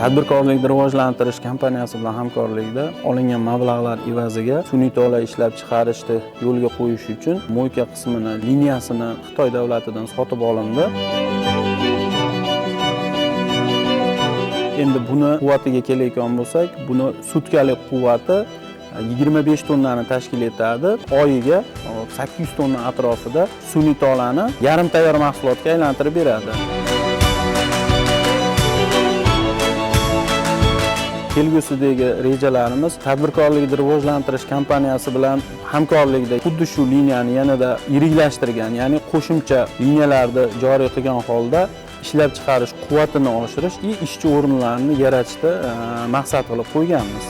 Tadbirkorlikni rivojlantirish kompaniyasi bilan hamkorlikda olingan mablag'lar evaziga sun'iy tola ishlab chiqarishni yo'lga qo'yish uchun mo'yka qismini, liniyasini Xitoy davlatidan sotib olindi. Endi buni quvvatiga keladigan bo'lsak, buni sutkalik quvvati 25 tonnani tashkil etadi. Oyiga 800 tonna atrofida sun'iy tolani yarim tayyor mahsulotga aylantirib beradi. Kelgusidagi rejalarimiz tadbirkorlikni rivojlantirish kompaniyasi bilan hamkorlikda xuddi shu liniyani yanada yiriklashtirgan, ya'ni qo'shimcha liniyalarni joriy qilgan holda ishlab chiqarish quvvatini oshirish va ishchi o'rinlarini yaratishni maqsad qilib qo'yganmiz.